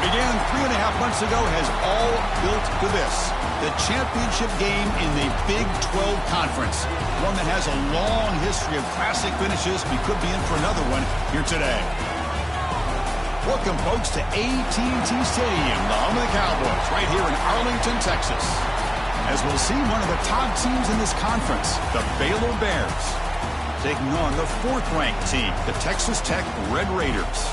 Began 3.5 months ago has all built to this. The championship game in the Big 12 Conference. One that has a long history of classic finishes. We could be in for another one here today. Welcome, folks, to AT&T Stadium, the home of the Cowboys, right here in Arlington, Texas. As we'll see one of the top teams in this conference, the Baylor Bears, taking on the 4th-ranked team, the Texas Tech Red Raiders.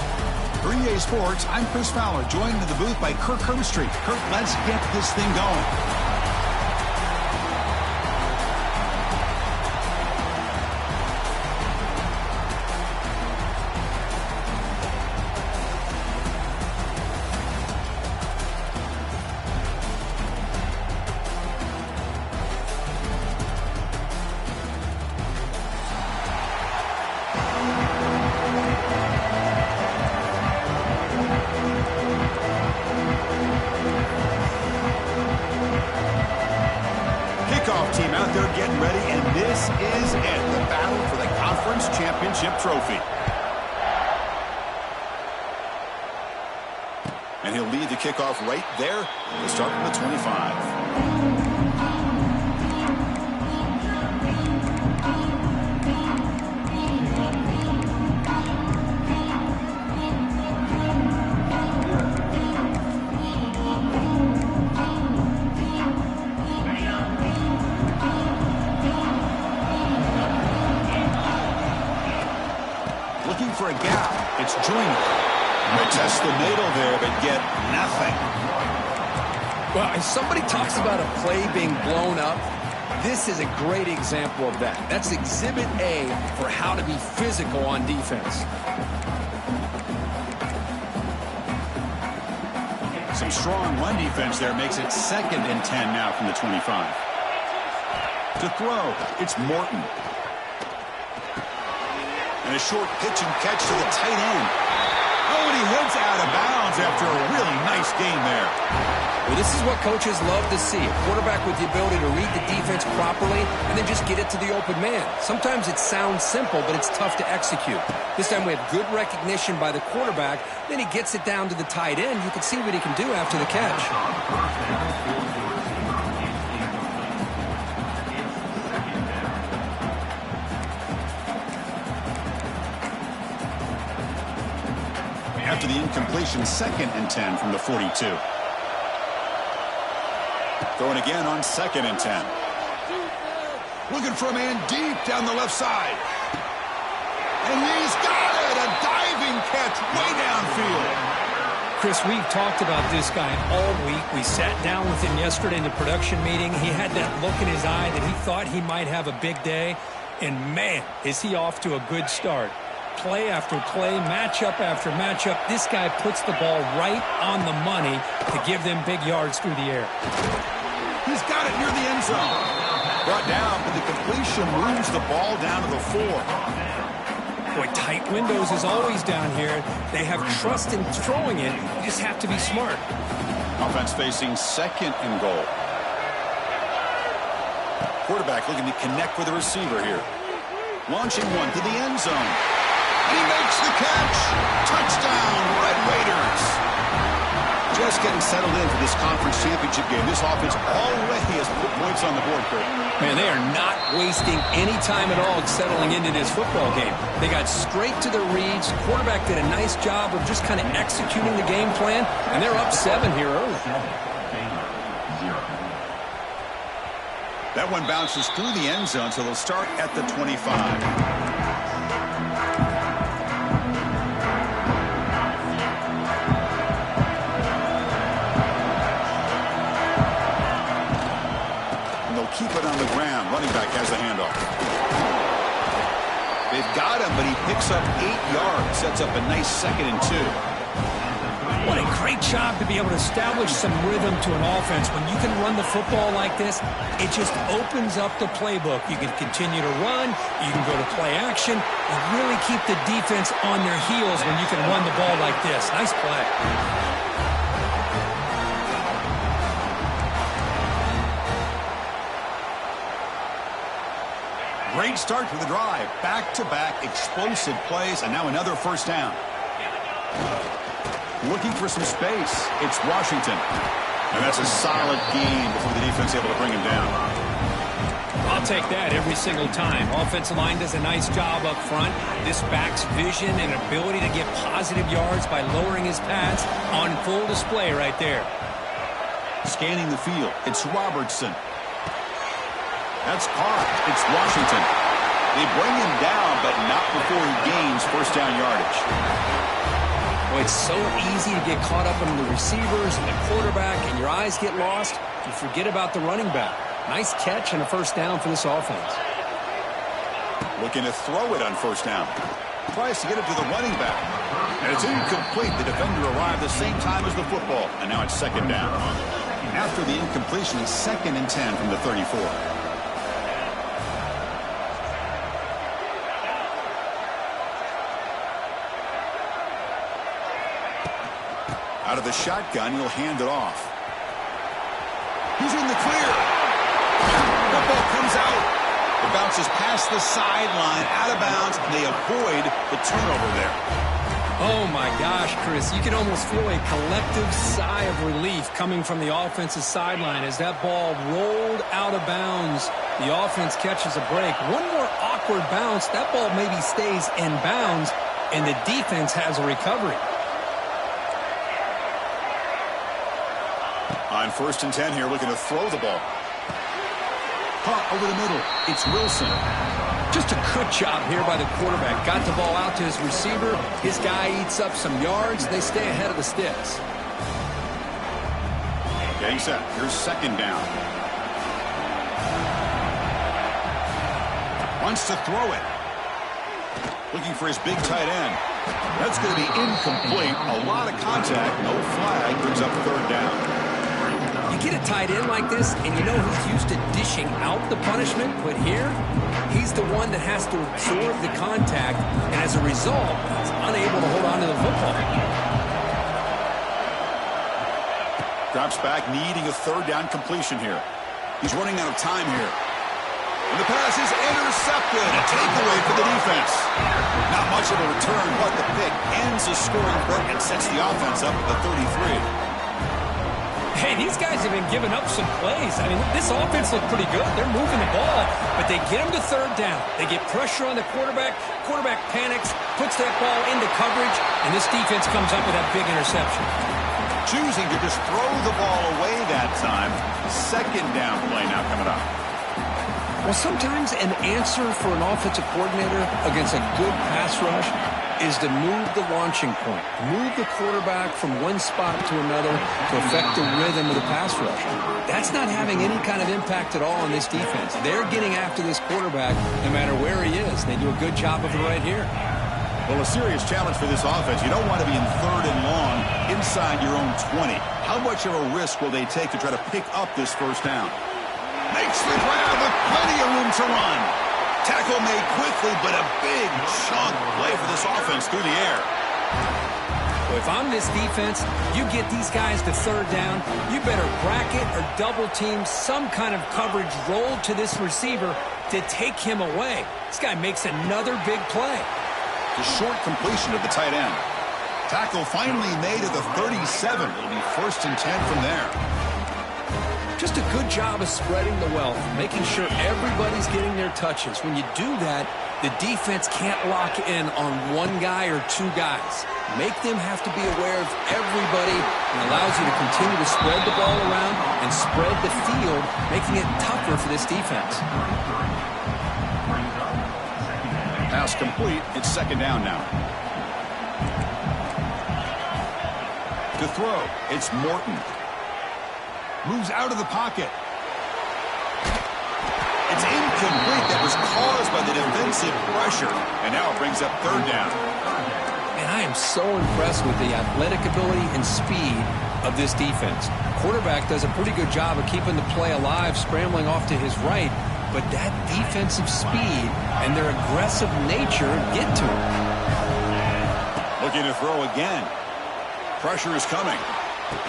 For EA Sports, I'm Chris Fowler, joined in the booth by Kirk Herbstreit. Kirk, let's get this thing going. Team out there getting ready, and this is it, the battle for the conference championship trophy. And he'll lead the kickoff right there to start from the 25. Looking for a gap. It's Joyner. They test the middle there, but get nothing. Well, if somebody talks about a play being blown up, this is a great example of that. That's Exhibit A for how to be physical on defense. Some strong run defense there makes it 2nd and 10 now from the 25. To throw, it's Morton. And a short pitch and catch to the tight end. Oh, and he heads out of bounds after a really nice game there. Well, this is what coaches love to see. A quarterback with the ability to read the defense properly and then just get it to the open man. Sometimes it sounds simple, but it's tough to execute. This time we have good recognition by the quarterback. Then he gets it down to the tight end. You can see what he can do after the catch. After the incompletion, 2nd and 10 from the 42. Throwing again on 2nd and 10. Looking for a man deep down the left side. And he's got it! A diving catch way downfield. Chris, we've talked about this guy all week. We sat down with him yesterday in the production meeting. He had that look in his eye that he thought he might have a big day. And, man, is he off to a good start. Play after play, matchup after matchup. This guy puts the ball right on the money to give them big yards through the air. He's got it near the end zone. Brought down, but the completion moves the ball down to the 4. Boy, tight windows is always down here. They have trust in throwing it. You just have to be smart. Offense facing 2nd and goal. Quarterback looking to connect with the receiver here. Launching one to the end zone. And he makes the catch. Touchdown, Red Raiders. Just getting settled in for this conference championship game. This offense already has put points on the board, Kurt. Man, they are not wasting any time at all settling into this football game. They got straight to the reads. Quarterback did a nice job of just kind of executing the game plan, and they're up 7 here early. That one bounces through the end zone, so they'll start at the 25. running back has the handoff. They've got him, but he picks up 8 yards. Sets up a nice 2nd and 2. What a great job to be able to establish some rhythm to an offense. When you can run the football like this, it just opens up the playbook. You can continue to run. You can go to play action. You really keep the defense on their heels when you can run the ball like this. Nice play. Great start to the drive. Back-to-back explosive plays, and now another first down. Looking for some space. It's Washington. And that's a solid gain before the defense able to bring him down. I'll take that every single time. Offensive line does a nice job up front. This back's vision and ability to get positive yards by lowering his pads on full display right there. Scanning the field. It's Robertson. That's caught. It's Washington. They bring him down, but not before he gains first down yardage. Well, it's so easy to get caught up in the receivers and the quarterback, and your eyes get lost. You forget about the running back. Nice catch and a first down for this offense. Looking to throw it on first down. Tries to get it to the running back. And it's incomplete. The defender arrived the same time as the football. And now it's 2nd down. After the incompletion, it's 2nd and 10 from the 34. Out of the shotgun, he'll hand it off. He's in the clear. The ball comes out. It bounces past the sideline, out of bounds, and they avoid the turnover there. Oh, my gosh, Chris. You can almost feel a collective sigh of relief coming from the offensive sideline as that ball rolled out of bounds. The offense catches a break. One more awkward bounce. That ball maybe stays in bounds, and the defense has a recovery. On 1st and 10 here, looking to throw the ball. Caught over the middle. It's Wilson. Just a good job here by the quarterback. Got the ball out to his receiver. His guy eats up some yards. They stay ahead of the sticks. Getting set. Here's 2nd down. Wants to throw it. Looking for his big tight end. That's going to be incomplete. A lot of contact. No flag. Brings up 3rd down. You get a tight end like this, and you know he's used to dishing out the punishment, but here, he's the one that has to absorb the contact, and as a result, he's unable to hold on to the football. Drops back, needing a 3rd down completion here. He's running out of time here. And the pass is intercepted. A takeaway for the defense. Not much of a return, but the pick ends the scoring threat and sets the offense up at the 33. Hey, these guys have been giving up some plays. I mean, this offense looked pretty good. They're moving the ball, but they get him to 3rd down. They get pressure on the quarterback. Quarterback panics, puts that ball into coverage, and this defense comes up with that big interception. Choosing to just throw the ball away that time. 2nd down play now coming up. Well, sometimes an answer for an offensive coordinator against a good pass rush is to move the launching point, move the quarterback from one spot to another to affect the rhythm of the pass rush. That's not having any kind of impact at all on this defense. They're getting after this quarterback no matter where he is. They do a good job of it right here. Well, a serious challenge for this offense. You don't want to be in 3rd and long inside your own 20. How much of a risk will they take to try to pick up this first down? Makes the grab with plenty of room to run. Tackle made quickly, but a big chunk play for this offense through the air. Well, if I'm this defense, you get these guys to 3rd down, you better bracket or double team some kind of coverage rolled to this receiver to take him away. This guy makes another big play. The short completion of the tight end. Tackle finally made at the 37. It'll be 1st and 10 from there. Just a good job of spreading the wealth, making sure everybody's getting their touches. When you do that, the defense can't lock in on one guy or 2 guys. Make them have to be aware of everybody, and allows you to continue to spread the ball around and spread the field, making it tougher for this defense. Pass complete. It's 2nd down now. To throw, it's Morton. Moves out of the pocket. It's incomplete. Incomplete. That was caused by the defensive pressure. And now it brings up third down. And I am so impressed with the athletic ability and speed of this defense. Quarterback does a pretty good job of keeping the play alive, scrambling off to his right, but that defensive speed and their aggressive nature get to him. Looking to throw again. Pressure is coming.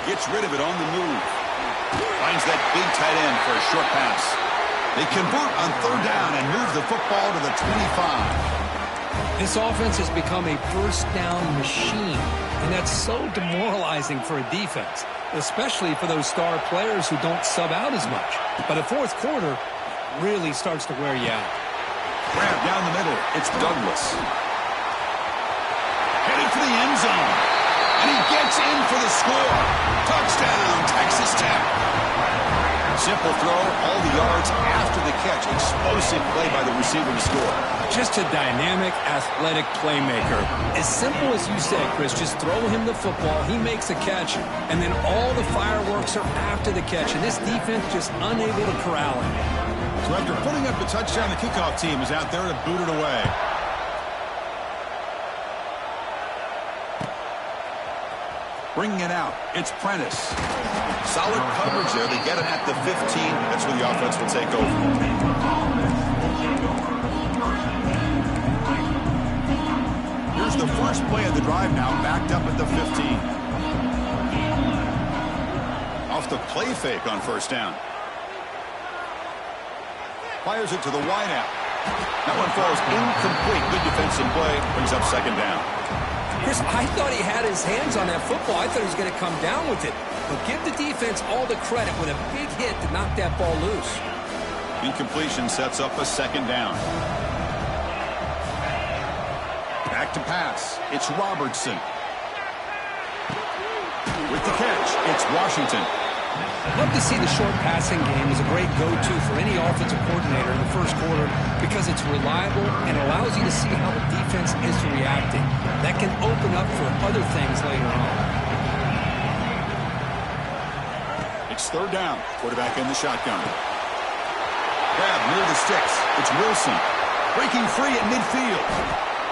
Gets rid of it on the move. Finds that big tight end for a short pass. They convert on third down and move the football to the 25. This offense has become a first down machine, and that's so demoralizing for a defense, especially for those star players who don't sub out as much. By the fourth quarter, it really starts to wear you out. Grab down the middle. It's Douglas. Headed for the end zone. And he gets in for the score. Touchdown, Texas Tech. Simple throw, all the yards after the catch. Explosive play by the receiver to score. Just a dynamic, athletic playmaker. As simple as you said, Chris, just throw him the football, he makes a catch, and then all the fireworks are after the catch. And this defense just unable to corral him. So after putting up the touchdown, the kickoff team is out there to boot it away. Bringing it out, it's Prentice. Solid coverage there. They get it at the 15. That's where the offense will take over. Here's the first play of the drive now, backed up at the 15. Off the play fake on first down. Fires it to the wideout. That one falls incomplete. Good defensive play. Brings up second down. Chris, I thought he had his hands on that football. I thought he was going to come down with it. But give the defense all the credit with a big hit to knock that ball loose. Incompletion sets up a second down. Back to pass. It's Robertson. With the catch, it's Washington. Love to see the short passing game as a great go-to for any offensive coordinator in the first quarter because it's reliable and allows you to see how the defense is reacting. That can open up for other things later on. It's third down. Quarterback in the shotgun. Grab near the sticks. It's Wilson. Breaking free at midfield.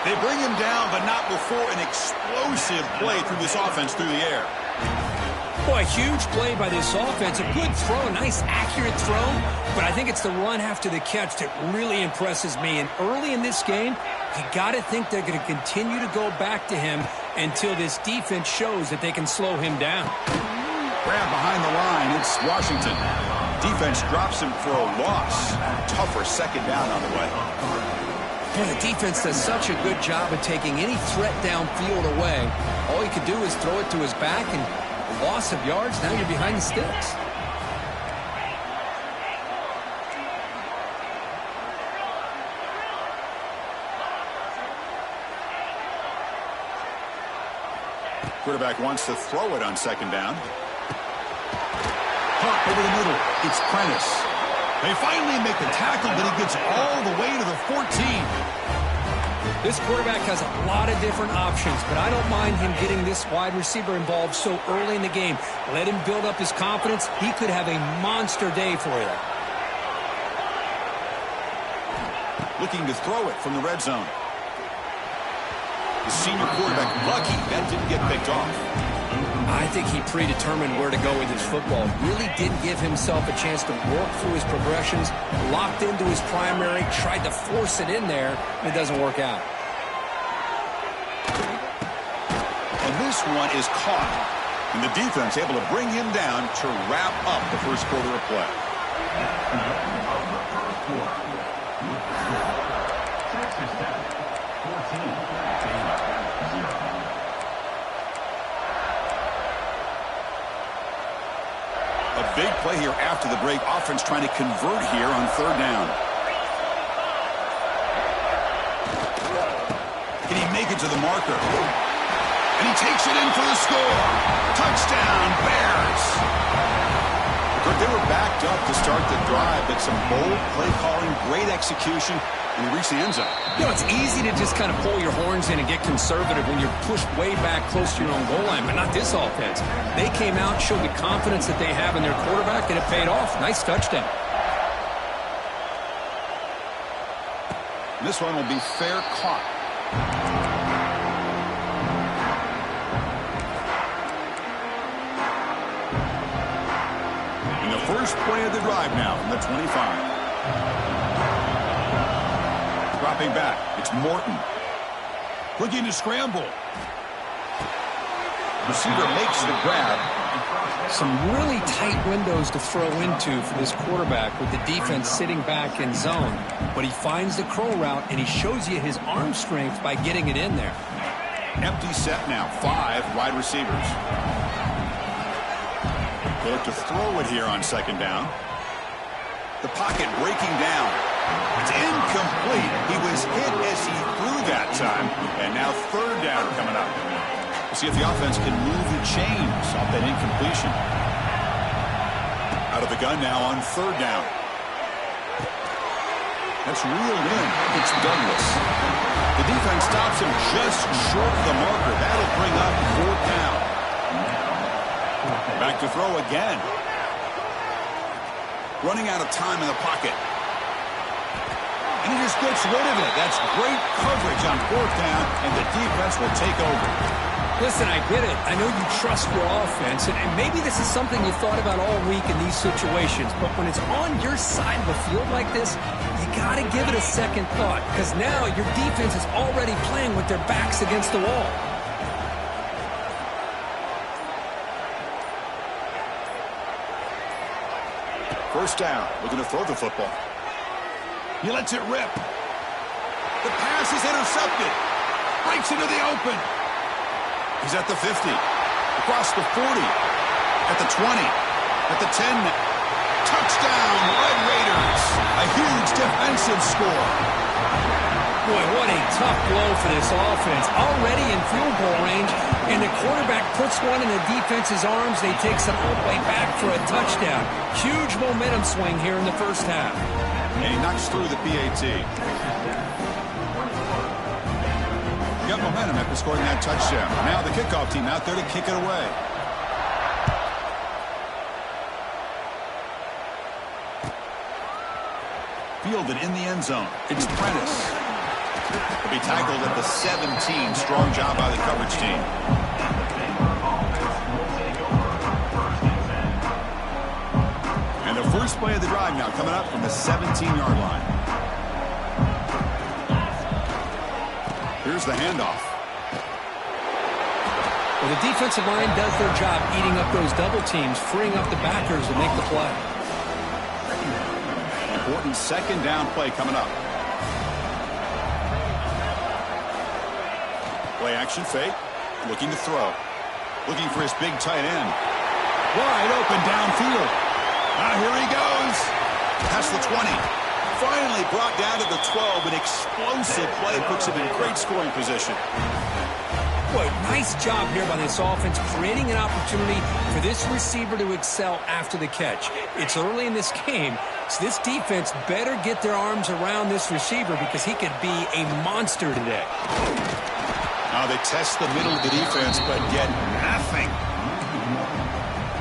They bring him down, but not before an explosive play through this offense through the air. Boy, huge play by this offense. A good throw, a nice accurate throw. But I think it's the run after the catch that really impresses me. And early in this game, you got to think they're going to continue to go back to him until this defense shows that they can slow him down. Grab behind the line. It's Washington. Defense drops him for a loss. Tougher second down on the way. Boy, the defense does such a good job of taking any threat downfield away. All you could do is throw it to his back and loss of yards, now you're behind the sticks. Quarterback wants to throw it on second down. Pop over the middle. It's Prentice. They finally make the tackle, but he gets all the way to the 14. This quarterback has a lot of different options, but I don't mind him getting this wide receiver involved so early in the game. Let him build up his confidence. He could have a monster day for you. Looking to throw it from the red zone. The senior quarterback, lucky that didn't get picked off. I think he predetermined where to go with his football. Really didn't give himself a chance to work through his progressions, locked into his primary, tried to force it in there, and it doesn't work out. And this one is caught. And the defense able to bring him down to wrap up the first quarter of play. A big play here after the break. Offense trying to convert here on third down. Can he make it to the marker? And he takes it in for the score. Touchdown, Bears. They were backed up to start the drive, but some bold play calling, great execution, and he reached the end zone. You know, it's easy to just kind of pull your horns in and get conservative when you're pushed way back close to your own goal line, but not this offense. They came out, showed the confidence that they have in their quarterback, and it paid off. Nice touchdown. This one will be fair caught. And the first play of the drive now from the 25. Dropping back. It's Morton. Looking to scramble. Receiver makes the grab. Some really tight windows to throw into for this quarterback with the defense sitting back in zone. But he finds the curl route, and he shows you his arm strength by getting it in there. Empty set now. 5 wide receivers. They look to throw it here on second down. The pocket breaking down. It's incomplete. He was hit as he threw that time. And now third down coming up. We'll see if the offense can move the chains off that incompletion. Out of the gun now on third down. That's reeled in. It's Douglas. The defense stops him just short of the marker. That'll bring up fourth down. Back to throw again. Running out of time in the pocket. And he just gets rid of it. That's great coverage on fourth down, and the defense will take over. Listen, I get it. I know you trust your offense, and maybe this is something you thought about all week in these situations, but when it's on your side of the field like this, you got to give it a second thought, because now your defense is already playing with their backs against the wall. First down, looking to throw the football. He lets it rip. The pass is intercepted. Breaks into the open. He's at the 50. Across the 40. At the 20. At the 10. Touchdown, Red Raiders. A huge defensive score. Boy, what a tough blow for this offense. Already in field goal range, and the quarterback puts one in the defense's arms. They take it all the way back for a touchdown. Huge momentum swing here in the first half. And he knocks through the PAT. Got momentum after scoring that touchdown. Now the kickoff team out there to kick it away. Fielded in the end zone. It's Prentice. He'll be tackled at the 17. Strong job by the coverage team. And the first play of the drive now coming up from the 17-yard line. Here's the handoff. Well, the defensive line does their job eating up those double teams, freeing up the backers to make the play. Important second down play coming up. Play action fake. Looking to throw. Looking for his big tight end. Wide open downfield. Here he goes. Past the 20. Finally brought down to the 12. An explosive play puts him in great scoring position. Boy, nice job here by this offense, creating an opportunity for this receiver to excel after the catch. It's early in this game, so this defense better get their arms around this receiver because he could be a monster today. Now they test the middle of the defense, but get nothing.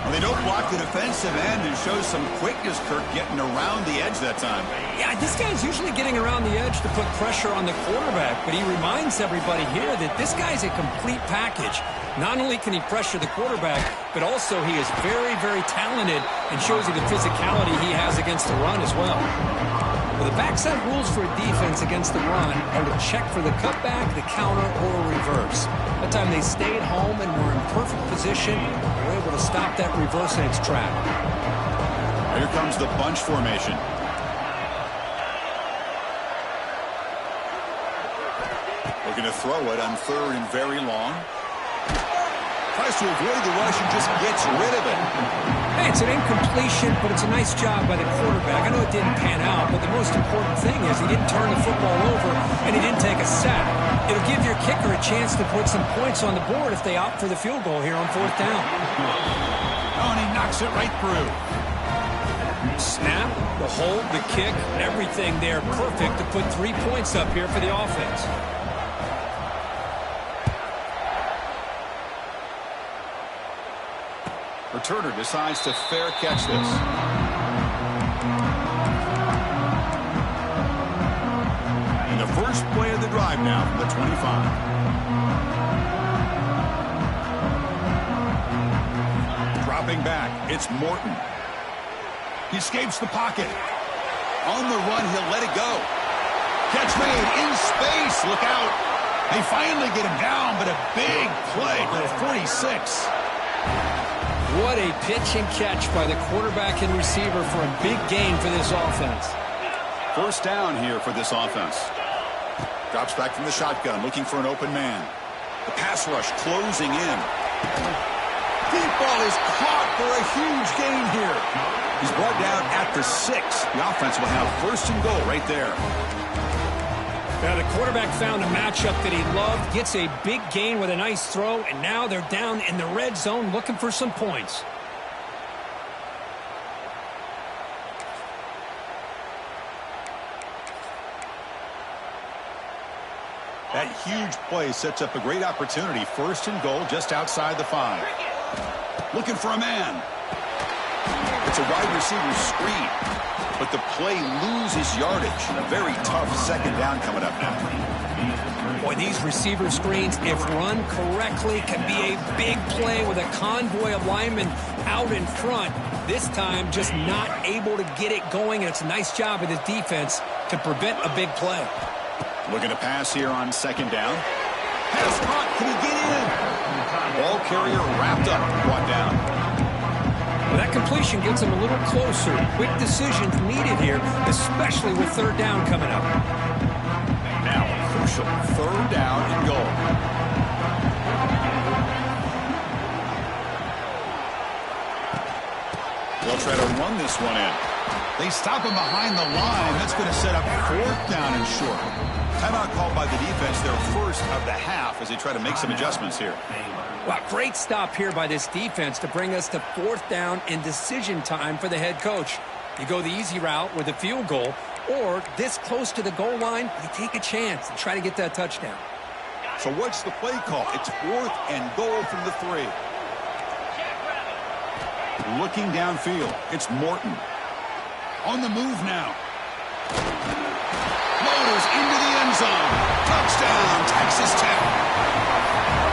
Well, they don't block the defensive end and show some quickness, Kirk, getting around the edge that time. Yeah, this guy's usually getting around the edge to put pressure on the quarterback, but he reminds everybody here that this guy's a complete package. Not only can he pressure the quarterback, but also he is very, very talented and shows you the physicality he has against the run as well. Well, the backside rules for a defense against the run are to check for the cutback, the counter, or a reverse. That time they stayed home and were in perfect position. They were able to stop that reverse in its track. Here comes the bunch formation. Looking to throw it on third and very long. Tries to avoid the rush and just gets rid of it. Hey, it's an incompletion, but it's a nice job by the quarterback. I know it didn't pan out, but the most important thing is he didn't turn the football over and he didn't take a sack. It'll give your kicker a chance to put some points on the board if they opt for the field goal here on fourth down. Oh, and he knocks it right through. Snap, the hold, the kick, everything there perfect to put 3 points up here for the offense. Returner decides to fair catch this. And the First play of the drive now from the 25. Dropping back, it's Morton. He escapes the pocket. On the run, he'll let it go. Catch made in space. Look out. They finally get him down, but a big play to the 46. What a pitch and catch by the quarterback and receiver for a big gain for this offense. First down here for this offense. Drops back from the shotgun, looking for an open man. The pass rush closing in. Deep ball is caught for a huge gain here. He's brought down at the 6. The offense will have first and goal right there. Now the quarterback found a matchup that he loved, gets a big gain with a nice throw, and now they're down in the red zone looking for some points. That huge play sets up a great opportunity. First and goal just outside the 5. Looking for a man. It's a wide receiver screen, but the play loses yardage. A very tough second down coming up now. Boy, these receiver screens, if run correctly, can be a big play with a convoy of linemen out in front. This time, just not able to get it going, and it's a nice job of the defense to prevent a big play. Looking to pass here on second down. Pass caught. Can he get in? Ball carrier wrapped up, brought down. Well, that completion gets him a little closer. Quick decisions needed here, especially with third down coming up. Now a crucial third down and goal. They'll try to run this one in. They stop him behind the line. That's going to set up fourth down and short. Timeout called by the defense, their first of the half, as they try to make some adjustments here. Well, great stop here by this defense to bring us to fourth down and decision time for the head coach. You go the easy route with a field goal, or this close to the goal line, you take a chance and try to get that touchdown. So what's the play call? It's fourth and goal from the 3. Looking downfield, it's Morton. On the move now. Motors into the end zone. Touchdown, Texas Tech.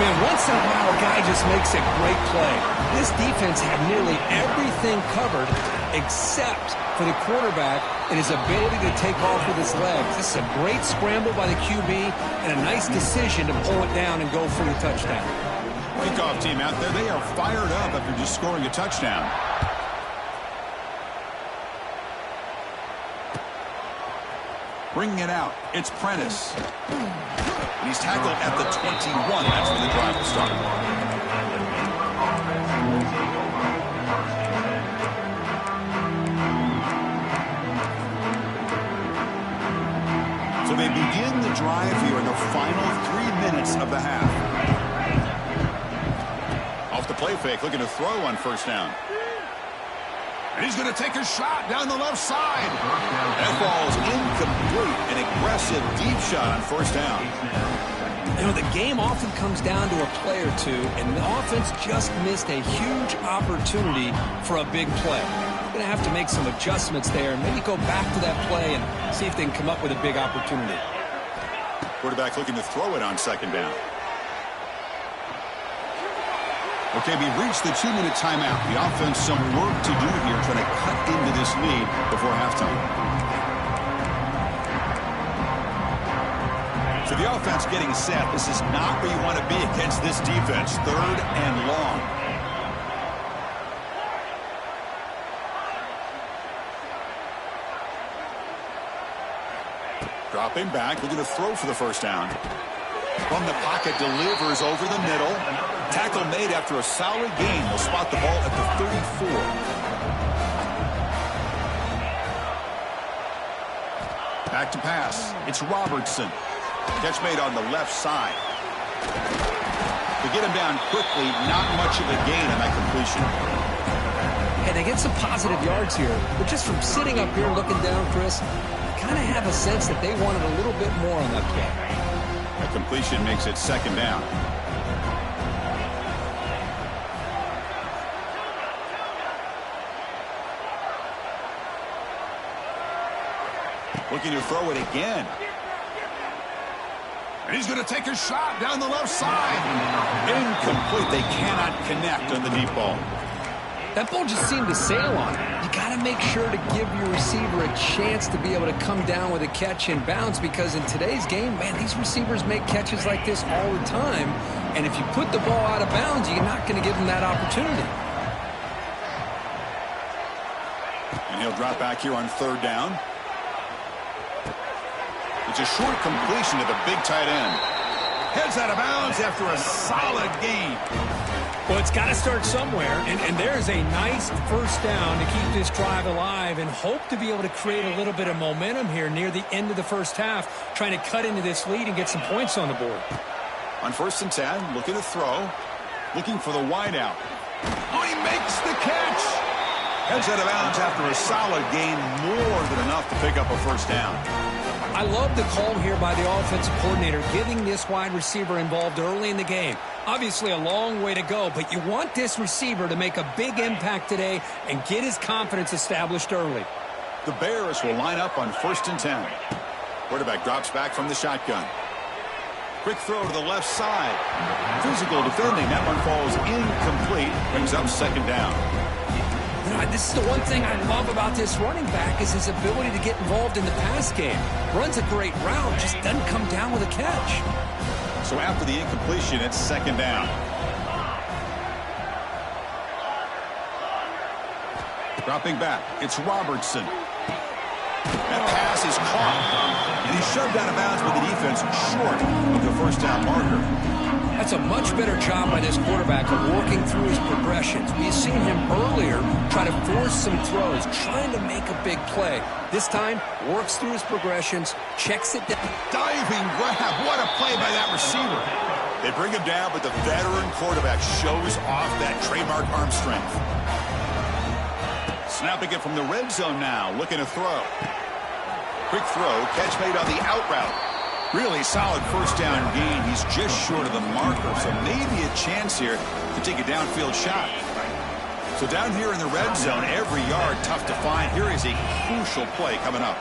Man, once in a while, a guy just makes a great play. This defense had nearly everything covered except for the quarterback and his ability to take off with his legs. This is a great scramble by the QB and a nice decision to pull it down and go for the touchdown. Kickoff team out there, they are fired up after just scoring a touchdown. Bringing it out, it's Prentice. And he's tackled at the 21. That's where the drive will start. So they begin the drive here in the final 3 minutes of the half. Off the play fake, looking to throw on first down. And he's going to take a shot down the left side. That ball is incomplete. An aggressive deep shot on first down. You know, the game often comes down to a play or two, and the offense just missed a huge opportunity for a big play. They're going to have to make some adjustments there and maybe go back to that play and see if they can come up with a big opportunity. Quarterback looking to throw it on second down. Okay, we've reached the 2-minute timeout. The offense some work to do here, trying to cut into this lead before halftime. So the offense getting set. This is not where you want to be against this defense. Third and long. Dropping back, looking to throw for the first down. From the pocket, delivers over the middle. Tackle made after a solid gain. They'll spot the ball at the 34. Back to pass. It's Robertson. Catch made on the left side. To get him down quickly, not much of a gain on that completion. Hey, they get some positive yards here, but just from sitting up here looking down, Chris, I kind of have a sense that they wanted a little bit more on that play. That completion makes it second down. Looking to throw it again. And he's going to take a shot down the left side. Incomplete. They cannot connect on the deep ball. That ball just seemed to sail on it. You got to make sure to give your receiver a chance to be able to come down with a catch and bounce, because in today's game, man, these receivers make catches like this all the time. And if you put the ball out of bounds, you're not going to give them that opportunity. And he'll drop back here on third down. It's a short completion to the big tight end. Heads out of bounds after a solid gain. Well, it's got to start somewhere, and there's a nice first down to keep this drive alive and hope to be able to create a little bit of momentum here near the end of the first half, trying to cut into this lead and get some points on the board. On 1st and 10, looking to throw, looking for the wide out. Oh, he makes the catch. Heads out of bounds after a solid gain, more than enough to pick up a first down. I love the call here by the offensive coordinator, getting this wide receiver involved early in the game. Obviously a long way to go, but you want this receiver to make a big impact today and get his confidence established early. The Bears will line up on 1st and 10. Quarterback drops back from the shotgun. Quick throw to the left side. Physical defending. That one falls incomplete. Brings up 2nd down. This is the one thing I love about this running back is his ability to get involved in the pass game. Runs a great route, just doesn't come down with a catch. So after the incompletion, it's 2nd down. Dropping back, it's Robertson. That pass is caught, and he's shoved out of bounds with the defense short of the first down marker. That's a much better job by this quarterback of working through his progressions. We've seen him earlier try to force some throws, trying to make a big play. This time, works through his progressions, checks it down. Diving grab, what a play by that receiver. They bring him down, but the veteran quarterback shows off that trademark arm strength. Snapping it from the red zone now, looking to throw. Quick throw, catch made on the out route. Really solid first down gain. He's just short of the marker, so maybe a chance here to take a downfield shot. So down here in the red zone, every yard tough to find. Here is a crucial play coming up.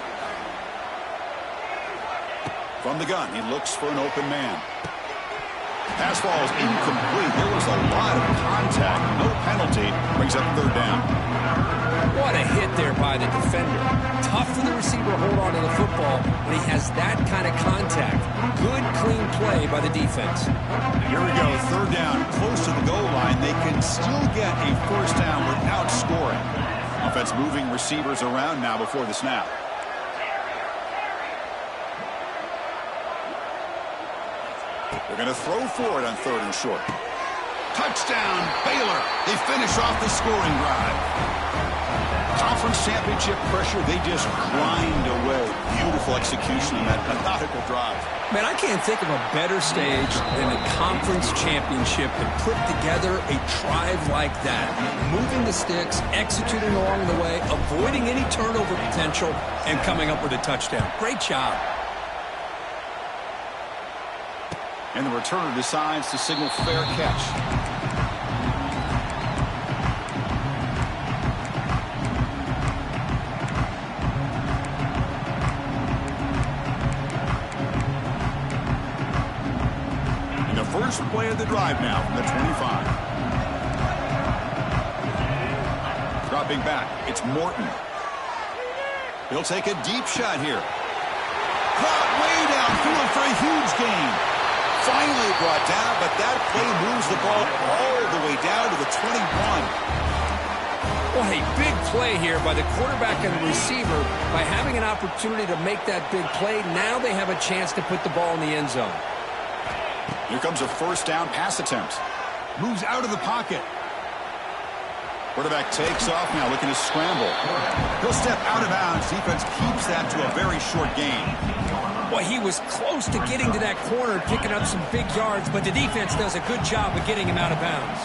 From the gun, he looks for an open man. Pass falls incomplete. There was a lot of contact. No penalty. Brings up 3rd down. What a hit there by the defender. Tough for the receiver to hold on to the football when he has that kind of contact. Good, clean play by the defense. Here we go, 3rd down, close to the goal line. They can still get a first down without scoring. Offense moving receivers around now before the snap. They're going to throw for it on 3rd and short. Touchdown, Baylor. They finish off the scoring drive. Conference championship pressure, they just grind away. Beautiful execution in that methodical drive. Man, I can't think of a better stage than a conference championship to put together a drive like that. Moving the sticks, executing along the way, avoiding any turnover potential, and coming up with a touchdown. Great job. And the returner decides to signal fair catch. First play of the drive now from the 25. Dropping back, it's Morton. He'll take a deep shot here. Caught way downfield for a huge gain. Finally brought down, but that play moves the ball all the way down to the 21. What a big play here by the quarterback and the receiver. By having an opportunity to make that big play, now they have a chance to put the ball in the end zone. Here comes a first down pass attempt. Moves out of the pocket. Quarterback takes off now, looking to scramble. He'll step out of bounds. Defense keeps that to a very short gain. Well, he was close to getting to that corner, picking up some big yards, but the defense does a good job of getting him out of bounds.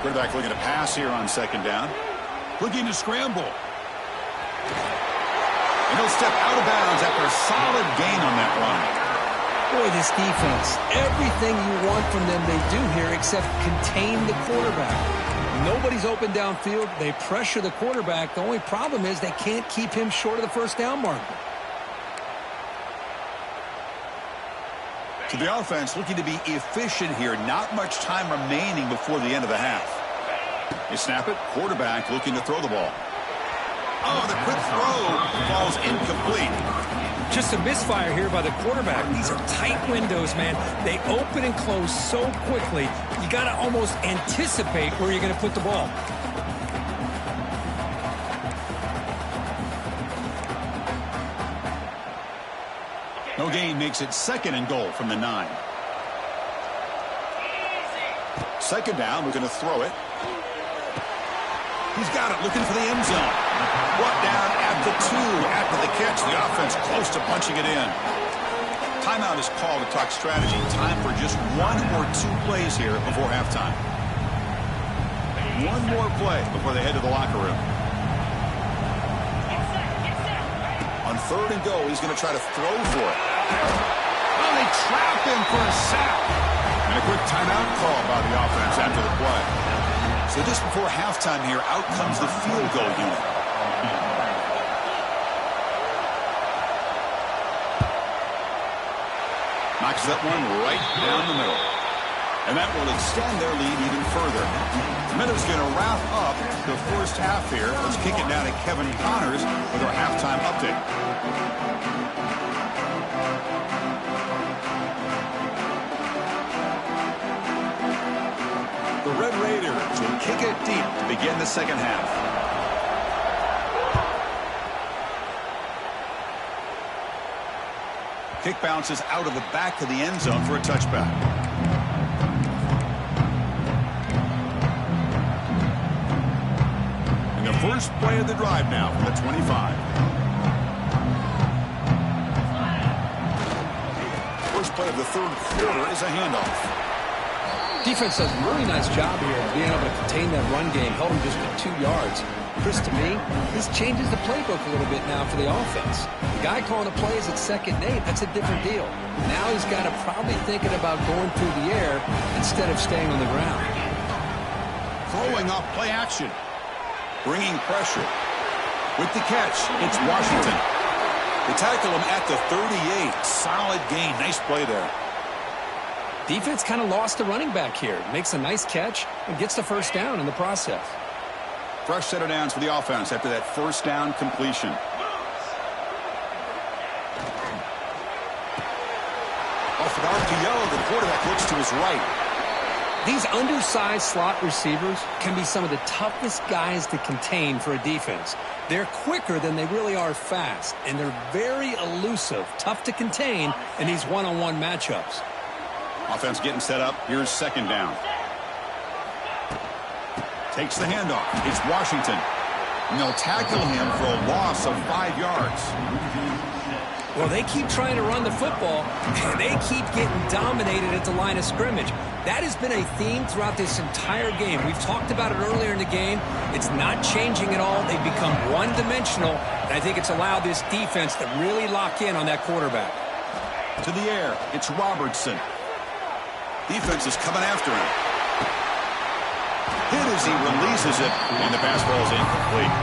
Quarterback looking to pass here on 2nd down. Looking to scramble. And he'll step out of bounds after a solid gain on that run. Boy, this defense, everything you want from them they do here except contain the quarterback. Nobody's open downfield. They pressure the quarterback. The only problem is they can't keep him short of the first down marker. So the offense looking to be efficient here. Not much time remaining before the end of the half. They snap it. Quarterback looking to throw the ball. Oh, the quick throw falls incomplete. Just a misfire here by the quarterback. These are tight windows, man. They open and close so quickly. You got to almost anticipate where you're going to put the ball. No gain makes it 2nd and goal from the 9. Second down, we're going to throw it. He's got it, looking for the end zone. Brought down at the 2 after the catch. The offense close to punching it in. Timeout is called to talk strategy. Time for just 1 or 2 plays here before halftime. 1 more play before they head to the locker room. On 3rd and goal, he's going to try to throw for it. Oh, they trap him for a sack. And a quick timeout call by the offense after the play. So just before halftime here, out comes the field goal unit. Knocks that one right down the middle. And that will extend their lead even further. Minutes going to wrap up the first half here. Let's kick it down to Kevin Connors with our halftime update. The Red Raiders will kick it deep to begin the second half. Kick bounces out of the back of the end zone for a touchback. And the first play of the drive now from the 25. First play of the 3rd quarter is a handoff. Defense does a really nice job here of being able to contain that run game. Held him just with 2 yards. Chris, to me, this changes the playbook a little bit now for the offense. The guy calling the plays at 2nd and 8, that's a different deal. Now he's got to probably thinking about going through the air instead of staying on the ground. Throwing off play action. Bringing pressure. With the catch, it's Washington. They tackle him at the 38. Solid gain. Nice play there. Defense kind of lost the running back here. Makes a nice catch and gets the first down in the process. Fresh set of downs for the offense after that first down completion. Off an RPO, the quarterback looks to his right. These undersized slot receivers can be some of the toughest guys to contain for a defense. They're quicker than they really are fast, and they're very elusive, tough to contain in these one-on-one matchups. Offense getting set up. Here's 2nd down. Takes the handoff. It's Washington. And they'll tackle him for a loss of 5 yards. Well, they keep trying to run the football, and they keep getting dominated at the line of scrimmage. That has been a theme throughout this entire game. We've talked about it earlier in the game. It's not changing at all. They've become one-dimensional, and I think it's allowed this defense to really lock in on that quarterback. To the air. It's Robertson. Defense is coming after him. Hit as he releases it, and the pass ball is incomplete.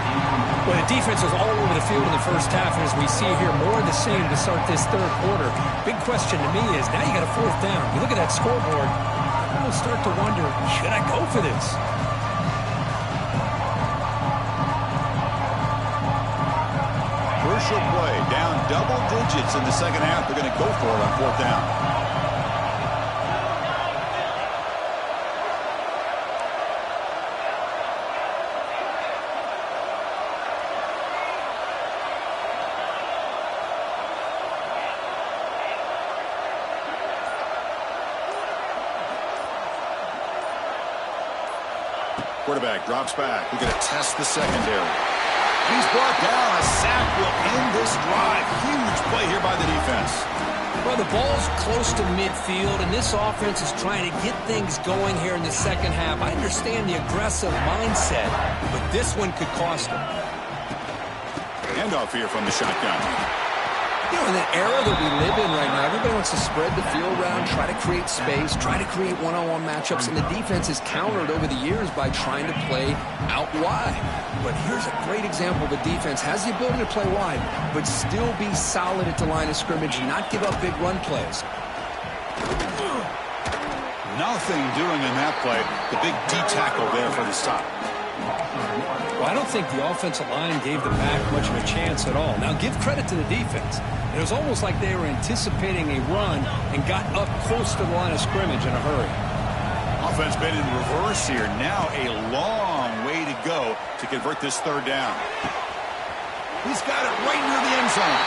Well, the defense was all over the field in the first half, and as we see here, more of the same to start this 3rd quarter. Big question to me is, now you got a 4th down. You look at that scoreboard, you almost start to wonder, should I go for this? Crucial play, down double digits in the second half. They're going to go for it on 4th down. Quarterback drops back. We're going to test the secondary. He's brought down. A sack will end this drive. Huge play here by the defense. Well, the ball's close to midfield, and this offense is trying to get things going here in the second half. I understand the aggressive mindset, but this one could cost them. Handoff here from the shotgun. You know, in the era that we live in right now, everybody wants to spread the field around, try to create space, try to create one-on-one matchups, and the defense is countered over the years by trying to play out wide. But here's a great example of a defense has the ability to play wide, but still be solid at the line of scrimmage and not give up big run plays. Nothing doing in that play. The big D tackle there for the stop. Well, I don't think the offensive line gave the back much of a chance at all. Now, give credit to the defense. It was almost like they were anticipating a run and got up close to the line of scrimmage in a hurry. Offense been in reverse here. Now a long way to go to convert this third down. He's got it right near the end zone.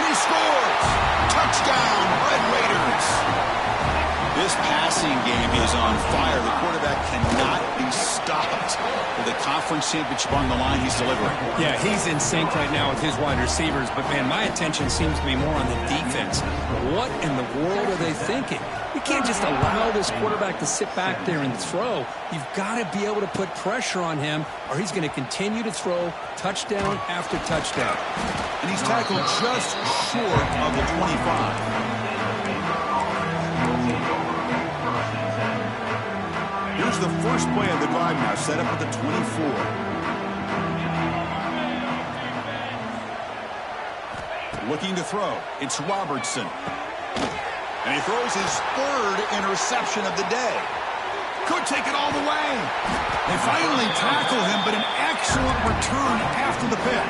And he scores! Touchdown, Red Raiders! This passing game is on fire. The quarterback cannot be stopped. With the conference championship on the line, he's delivering. Yeah, he's in sync right now with his wide receivers. But, man, my attention seems to be more on the defense. What in the world are they thinking? You can't just allow this quarterback to sit back there and throw. You've got to be able to put pressure on him, or he's going to continue to throw touchdown after touchdown. And he's tackled just short of the 25. Here's the first play of the drive now, set up at the 24. Looking to throw. It's Robertson. And he throws his third interception of the day. Could take it all the way. They finally tackle him, but an excellent return after the pick.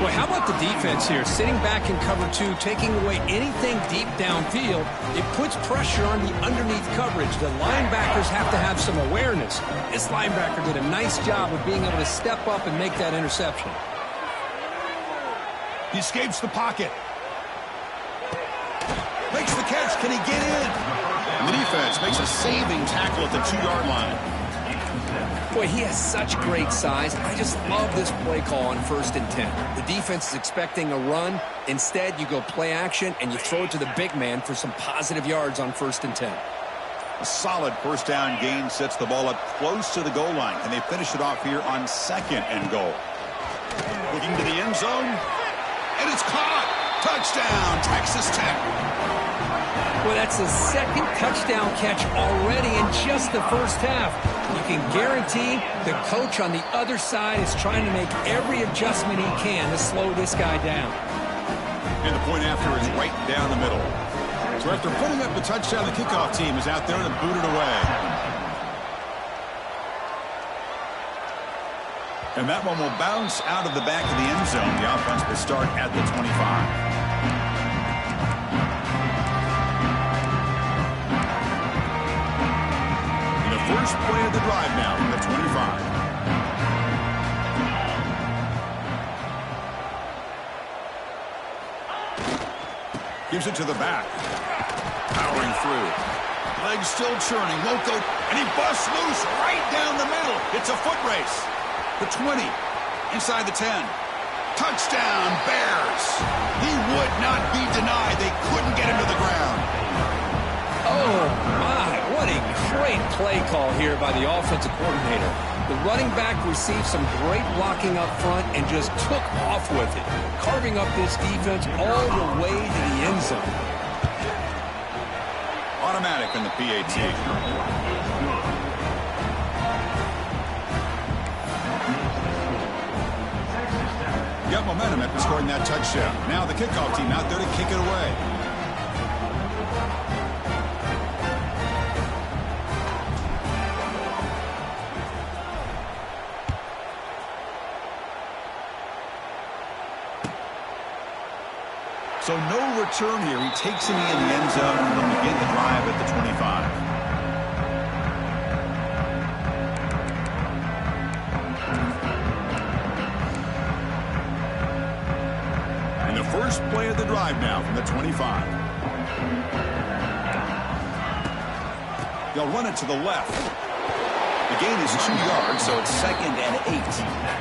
Well, how about the defense here? Sitting back in cover two, taking away anything deep downfield. It puts pressure on the underneath coverage. The linebackers have to have some awareness. This linebacker did a nice job of being able to step up and make that interception. He escapes the pocket. Makes the catch. Can he get in? And the defense makes a saving tackle at the 2-yard line. Boy, he has such great size. I just love this play call on 1st and 10. The defense is expecting a run. Instead, you go play action, and you throw it to the big man for some positive yards on 1st and 10. A solid first down gain sets the ball up close to the goal line. Can they finish it off here on 2nd and goal? Looking to the end zone. And it's caught. Touchdown, Texas Tech. Well, that's the 2nd touchdown catch already in just the first half. You can guarantee the coach on the other side is trying to make every adjustment he can to slow this guy down. And the point after is right down the middle. So after putting up the touchdown, the kickoff team is out there to boot it away. And that one will bounce out of the back of the end zone. The offense will start at the 25. First play of the drive now from the 25. Gives it to the back. Powering through. Legs still churning. Won't go. And he busts loose right down the middle. It's a foot race. The 20. Inside the 10. Touchdown, Bears. He would not be denied. They couldn't get him to the ground. Oh, my. What a great play call here by the offensive coordinator. The running back received some great blocking up front and just took off with it, carving up this defense all the way to the end zone. Automatic in the PAT. Got momentum after scoring that touchdown. Now the kickoff team out there to kick it away. So no return here. He takes it in the end zone and will begin the drive at the 25. And the first play of the drive now from the 25. They'll run it to the left. The gain is 2 yards, so it's 2nd and 8.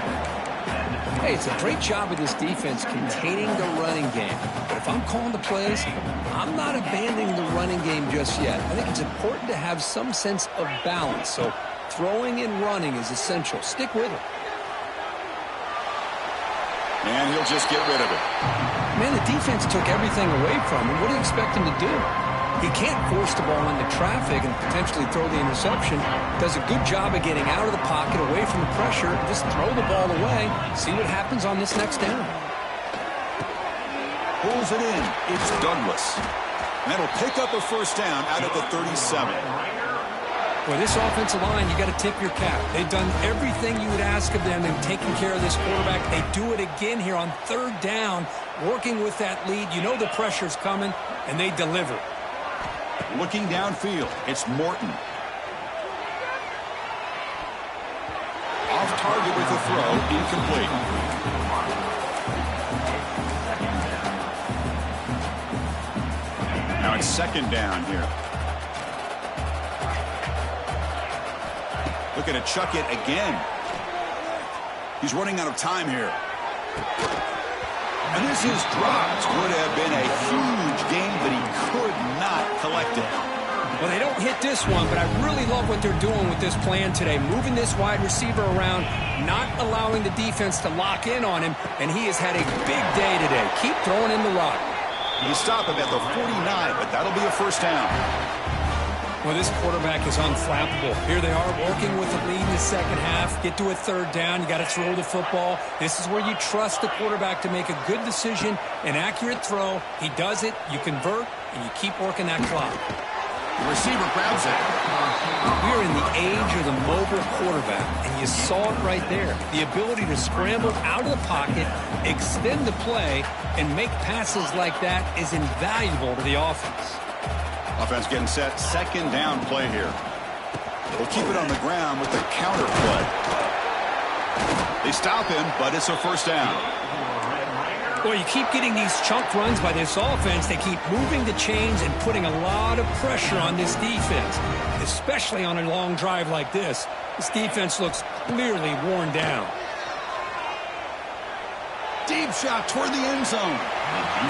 Hey, it's a great job of this defense containing the running game. But if I'm calling the plays, I'm not abandoning the running game just yet. I think it's important to have some sense of balance. So throwing and running is essential. Stick with it. And he'll just get rid of it. Man, the defense took everything away from him. What do you expect him to do? He can't force the ball into traffic and potentially throw the interception. Does a good job of getting out of the pocket, away from the pressure. Just throw the ball away. See what happens on this next down. Pulls it in. It's Douglas. That'll pick up a first down out of the 37. Well, this offensive line, you got to tip your cap. They've done everything you would ask of them in taking care of this quarterback. They do it again here on third down, working with that lead. You know the pressure's coming, and they deliver. Looking downfield, it's Morton. Off target with the throw, incomplete. Now it's second down here. Looking to chuck it again. He's running out of time here. And this is dropped. Would have been a huge game, but he could not collect it. Well, they don't hit this one, but I really love what they're doing with this plan today. Moving this wide receiver around, not allowing the defense to lock in on him, and he has had a big day today. Keep throwing in the rock. You stop him at the 49, but that'll be a first down. Well, this quarterback is unflappable. Here they are working with the lead in the second half. Get to a third down. You got to throw the football. This is where you trust the quarterback to make a good decision, an accurate throw. He does it, you convert, and you keep working that clock. The receiver grabs it. We're in the age of the mobile quarterback, and you saw it right there. The ability to scramble out of the pocket, extend the play, and make passes like that is invaluable to the offense. Offense getting set. Second down play here. They'll keep it on the ground with the counter play. They stop him, but it's a first down. Well, you keep getting these chunk runs by this offense. They keep moving the chains and putting a lot of pressure on this defense, especially on a long drive like this. This defense looks clearly worn down. Deep shot toward the end zone.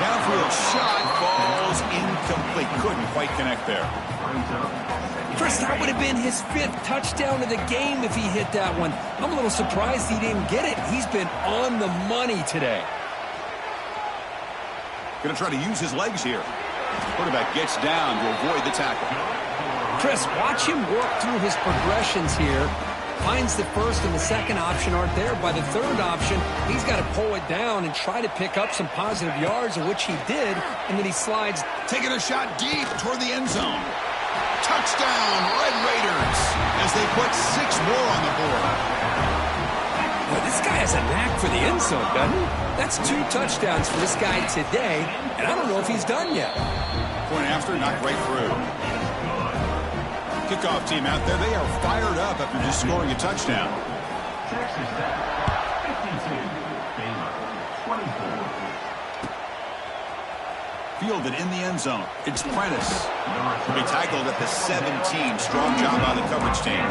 Downfield shot falls incomplete. Couldn't quite connect there. Chris, that would have been his 5th touchdown of the game if he hit that one. I'm a little surprised he didn't get it. He's been on the money today. Going to try to use his legs here. Quarterback gets down to avoid the tackle. Chris, watch him work through his progressions here. Finds the first and the second option aren't there. By the third option, he's got to pull it down and try to pick up some positive yards, of which he did, and then he slides. Taking a shot deep toward the end zone. Touchdown, Red Raiders, as they put 6 more on the board. Well, this guy has a knack for the end zone, doesn't he? That's 2 touchdowns for this guy today, and I don't know if he's done yet. Point after, knocked right through. Kickoff team out there, they are fired up after just scoring a touchdown. Fielded in the end zone. It's Prentice. He tackled at the 17. Strong job by the coverage team.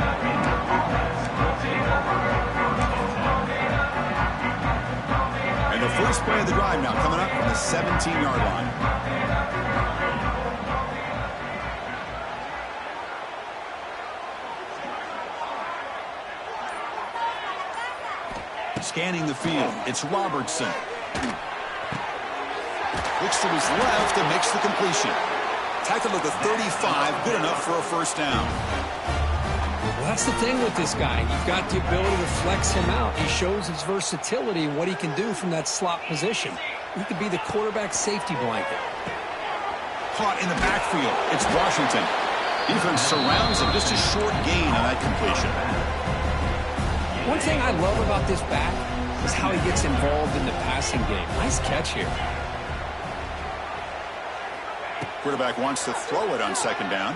And the first play of the drive now coming up from the 17-yard line. Scanning the field, it's Robertson. Looks to his left and makes the completion. Tackled at the 35, good enough for a first down. Well, that's the thing with this guy. You've got the ability to flex him out. He shows his versatility and what he can do from that slot position. He could be the quarterback's safety blanket. Caught in the backfield, it's Washington. Defense surrounds him, just a short gain on that completion. One thing I love about this back is how he gets involved in the passing game. Nice catch here. Quarterback wants to throw it on second down.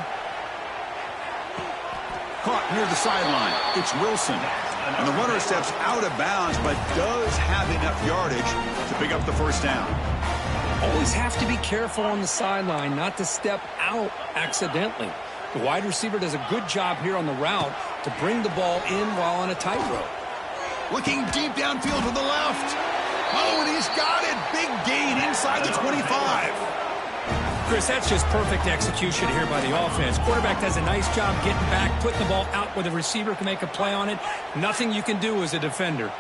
Caught near the sideline. It's Wilson. And the runner steps out of bounds, but does have enough yardage to pick up the first down. Always have to be careful on the sideline not to step out accidentally. The wide receiver does a good job here on the route to bring the ball in while on a tightrope. Looking deep downfield to the left. Oh, and he's got it. Big gain inside the 25. Chris, that's just perfect execution here by the offense. Quarterback does a nice job getting back, putting the ball out where the receiver can make a play on it. Nothing you can do as a defender.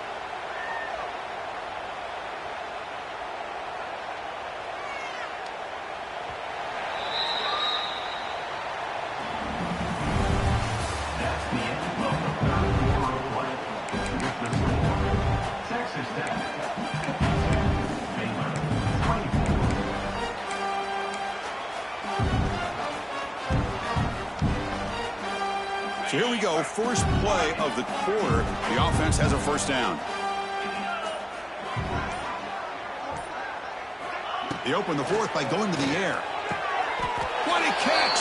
So here we go, first play of the quarter. The offense has a first down. They open the fourth by going to the air. What a catch!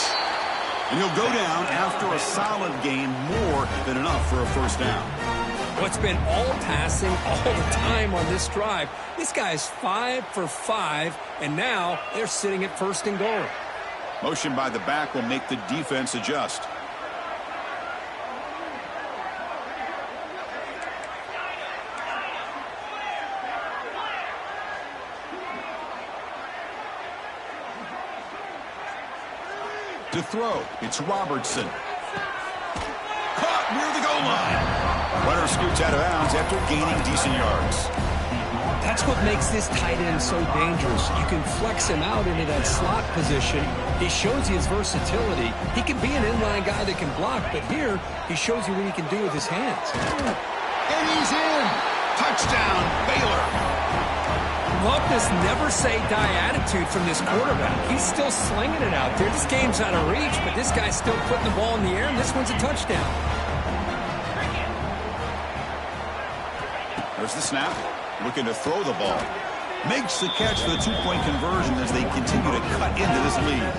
And he'll go down after a solid gain, more than enough for a first down. Well, it's been all passing all the time on this drive. This guy's 5 for 5, and now they're sitting at first and goal. Motion by the back will make the defense adjust. To throw, it's Robertson. Caught near the goal line. Runner scoots out of bounds after gaining decent yards. That's what makes this tight end so dangerous. You can flex him out into that slot position. He shows you his versatility. He can be an inline guy that can block, but here he shows you what he can do with his hands. And he's in. Touchdown, Baylor. Love this never-say-die attitude from this quarterback. He's still slinging it out there. This game's out of reach, but this guy's still putting the ball in the air, and this one's a touchdown. There's the snap. Looking to throw the ball. Makes the catch for the two-point conversion as they continue to cut into this lead.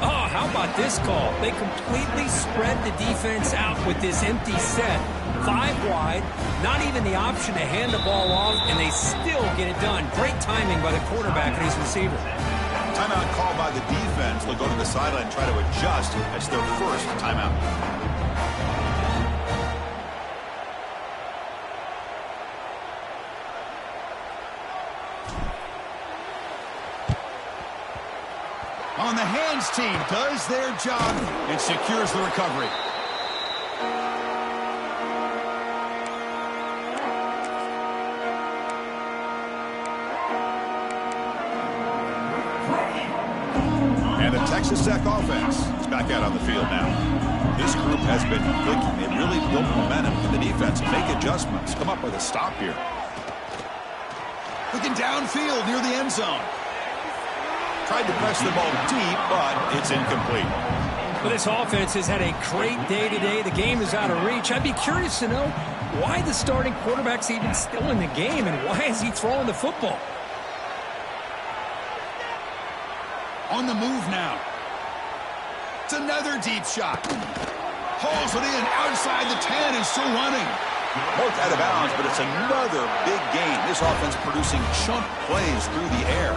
Oh, how about this call? They completely spread the defense out with this empty set. 5 wide, not even the option to hand the ball off, and they still get it done. Great timing by the quarterback and his receiver. Timeout called by the defense. They'll go to the sideline and try to adjust. That's their first timeout. On the hands team does their job and secures the recovery. And the Texas Tech offense is back out on the field now. This group has been clicking. They really built momentum in the defense and make adjustments. Come up with a stop here. Looking downfield near the end zone. Tried to press the ball deep, but it's incomplete. Well, this offense has had a great day today. The game is out of reach. I'd be curious to know why the starting quarterback's even still in the game, and why is he throwing the football? On the move now. It's another deep shot. Hauls it in outside the 10 and still running. Both out of bounds, but it's another big gain. This offense producing chunk plays through the air.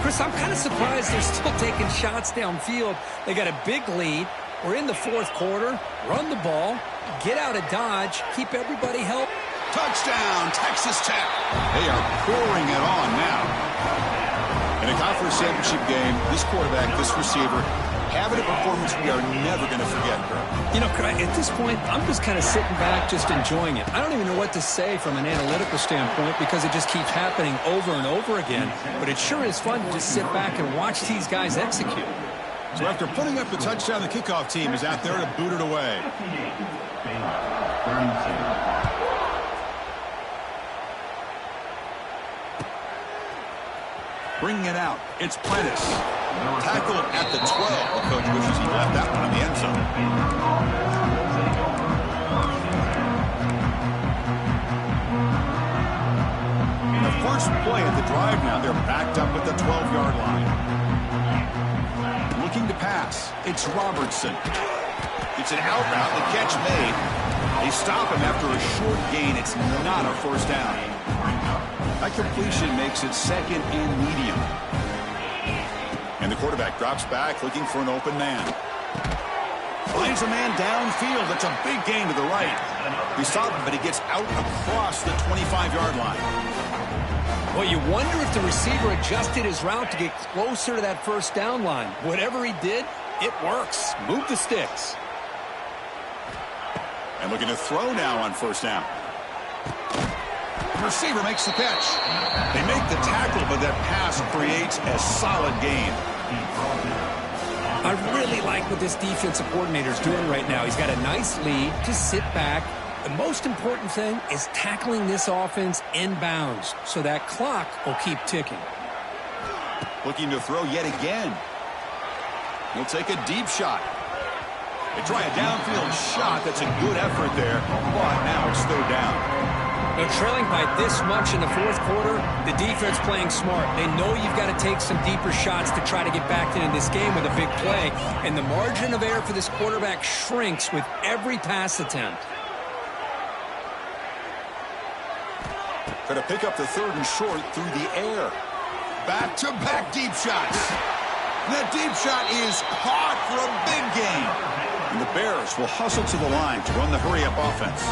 Chris, I'm kind of surprised they're still taking shots downfield. They got a big lead. We're in the fourth quarter. Run the ball. Get out of Dodge. Keep everybody healthy. Touchdown, Texas Tech. They are pouring it on now. In a conference championship game, this quarterback, this receiver, having a performance we are never going to forget, Kurt. You know, at this point, I'm just kind of sitting back, just enjoying it. I don't even know what to say from an analytical standpoint because it just keeps happening over and over again. But it sure is fun to just sit back and watch these guys execute. So after putting up the touchdown, the kickoff team is out there to boot it away. Bringing it out, it's Prentice. Tackle at the 12. The coach wishes he left that one in the end zone. The first play of the drive now, they're backed up at the 12-yard line. Looking to pass, it's Robertson. It's an out route, the catch made. They stop him after a short gain. It's not a first down. That completion makes it second and medium. And the quarterback drops back looking for an open man. Finds a man downfield. That's a big gain to the right. He stopped him, but he gets out across the 25-yard line. Well, you wonder if the receiver adjusted his route to get closer to that first down line. Whatever he did, it works. Move the sticks. And looking to throw now on first down. The receiver makes the catch. They make the tackle, but that pass creates a solid gain. I really like what this defensive coordinator is doing right now. He's got a nice lead. Just sit back. The most important thing is tackling this offense inbounds so that clock will keep ticking. Looking to throw yet again. He'll take a deep shot. They try a downfield shot. That's a good effort there, but now it's third down. They're trailing by this much in the fourth quarter. The defense playing smart. They know you've got to take some deeper shots to try to get back into this game with a big play. And the margin of error for this quarterback shrinks with every pass attempt. Try to pick up the third and short through the air. Back-to-back deep shots. That deep shot is caught for a big gain. And the Bears will hustle to the line to run the hurry-up offense.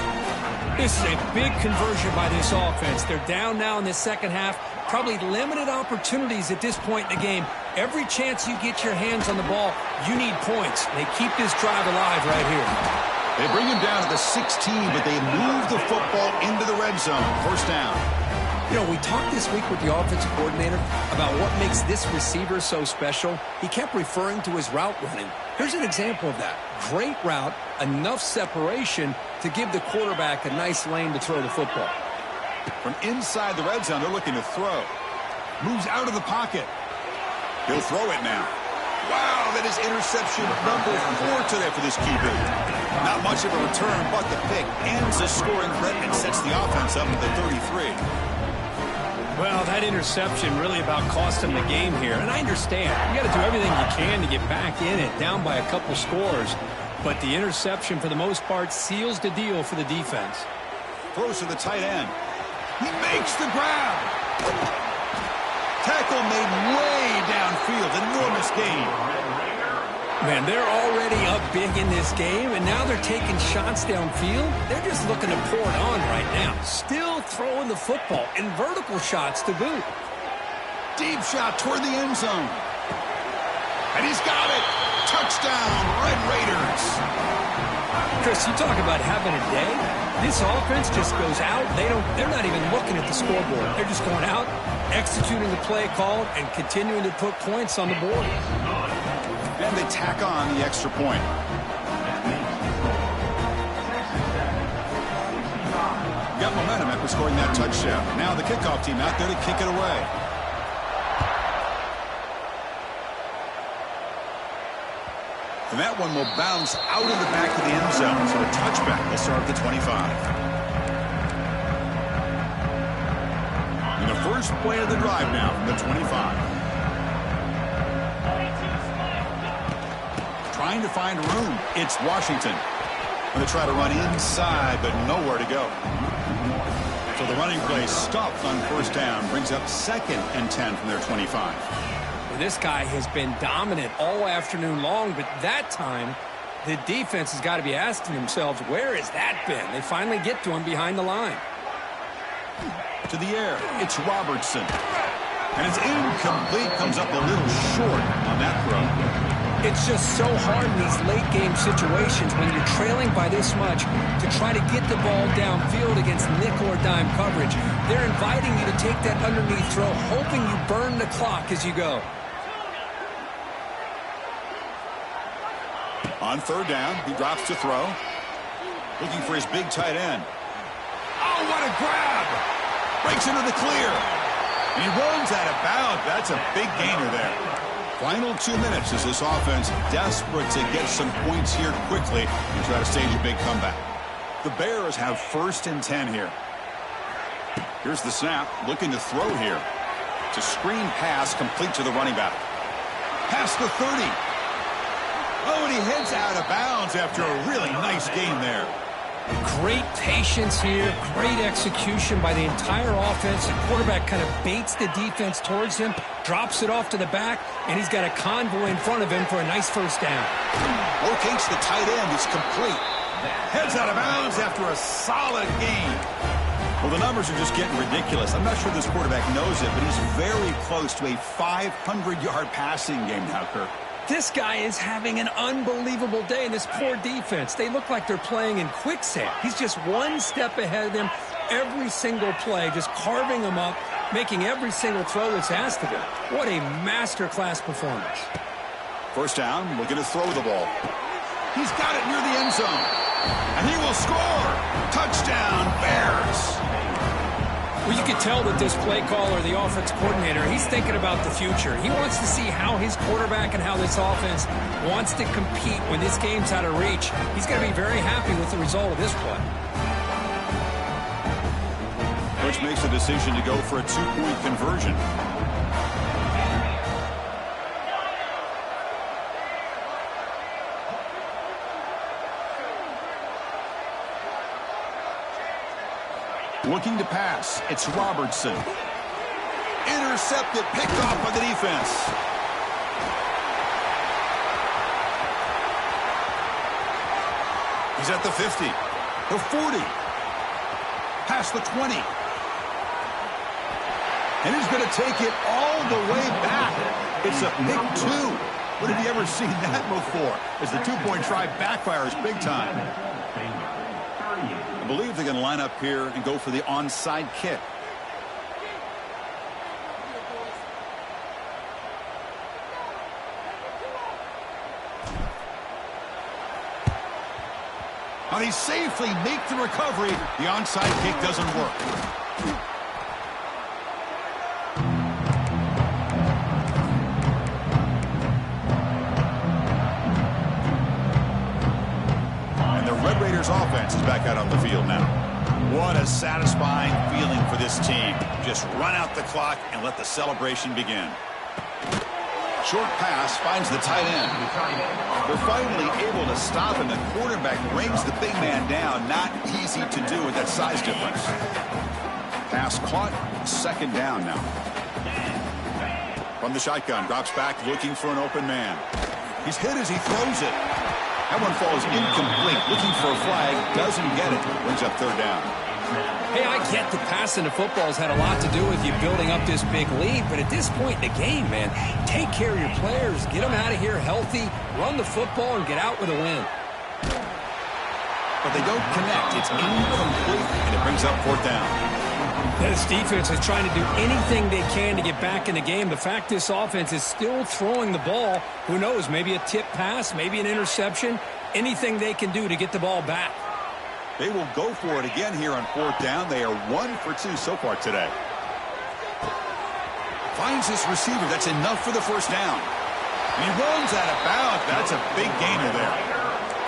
This is a big conversion by this offense. They're down now in the second half. Probably limited opportunities at this point in the game. Every chance you get your hands on the ball, you need points. They keep this drive alive right here. They bring him down to the 16, but they move the football into the red zone. First down. You know, we talked this week with the offensive coordinator about what makes this receiver so special. He kept referring to his route running. Here's an example of that. Great route, enough separation to give the quarterback a nice lane to throw the football. From inside the red zone, they're looking to throw. Moves out of the pocket. He'll throw it now. Wow, that is interception number 4 today for this QB. Not much of a return, but the pick ends the scoring threat and sets the offense up at the 33. Well, that interception really about cost him the game here. And I understand. You got to do everything you can to get back in it, down by a couple scores. But the interception, for the most part, seals the deal for the defense. Throws to the tight end. He makes the grab. Tackle made way downfield. Enormous gain. Man, they're already up big in this game, and now they're taking shots downfield. They're just looking to pour it on right now. Still throwing the football, and vertical shots to boot. Deep shot toward the end zone. And he's got it. Touchdown, Red Raiders. Chris, you talk about having a day. This offense just goes out. They're not even looking at the scoreboard. They're just going out, executing the play called, and continuing to put points on the board. And they tack on the extra point. Got momentum after scoring that touchdown. Now the kickoff team out there to kick it away. And that one will bounce out of the back of the end zone. So a touchback will start at the 25. And the first play of the drive now from the 25. Trying to find room. It's Washington. Going to try to run inside, but nowhere to go. So the running play stopped on first down. Brings up 2nd and 10 from their 25. Well, this guy has been dominant all afternoon long, but that time, the defense has got to be asking themselves, where has that been? They finally get to him behind the line. To the air. It's Robertson. And it's incomplete. Comes up a little short on that throw. It's just so hard in these late-game situations when you're trailing by this much to try to get the ball downfield against nickel or dime coverage. They're inviting you to take that underneath throw, hoping you burn the clock as you go. On third down, he drops to throw. Looking for his big tight end. Oh, what a grab! Breaks into the clear. And he runs out of bounds. That's a big gainer there. Final 2 minutes as this offense desperate to get some points here quickly and try to stage a big comeback. The Bears have 1st and 10 here. Here's the snap, looking to throw here. It's a screen pass complete to the running back. Past the 30. Oh, and he heads out of bounds after a really nice gain there. Great patience here, great execution by the entire offense. The quarterback kind of baits the defense towards him, drops it off to the back, and he's got a convoy in front of him for a nice first down. Locates the tight end. It's complete. Heads out of bounds after a solid gain. Well, the numbers are just getting ridiculous. I'm not sure this quarterback knows it, but he's very close to a 500-yard passing game now, Kirk. This guy is having an unbelievable day in this poor defense. They look like they're playing in quicksand. He's just one step ahead of them every single play, just carving them up, making every single throw that's asked of him. What a masterclass performance. First down, looking to throw the ball. He's got it near the end zone. And he will score. Touchdown, Bears. Well, you can tell that this play caller, the offense coordinator, he's thinking about the future. He wants to see how his quarterback and how this offense wants to compete when this game's out of reach. He's going to be very happy with the result of this play. Coach makes a decision to go for a two-point conversion. Looking to pass. It's Robertson. Intercepted, picked off by the defense. He's at the 50, the 40, past the 20. And he's going to take it all the way back. It's a pick two. When have you ever seen that before? As the two-point try backfires big time. I believe they're going to line up here and go for the onside kick. And he safely make the recovery. The onside kick doesn't work. Offense is back out on the field now. What a satisfying feeling for this team. Just run out the clock and let the celebration begin. Short pass finds the tight end. They're finally able to stop him. The quarterback brings the big man down. Not easy to do with that size difference. Pass caught. Second down now. From the shotgun, drops back looking for an open man. He's hit as he throws it. That one falls incomplete. Looking for a flag. Doesn't get it. Brings up third down. Hey, I get the passing the football has had a lot to do with you building up this big lead, but at this point in the game, man, take care of your players. Get them out of here healthy. Run the football and get out with a win. But they don't connect. It's incomplete, and it brings up fourth down. This defense is trying to do anything they can to get back in the game. The fact this offense is still throwing the ball, who knows, maybe a tip pass, maybe an interception, anything they can do to get the ball back. They will go for it again here on fourth down. They are 1 for 2 so far today. Finds his receiver. That's enough for the first down. And he runs out of bounds. That's a big gainer there.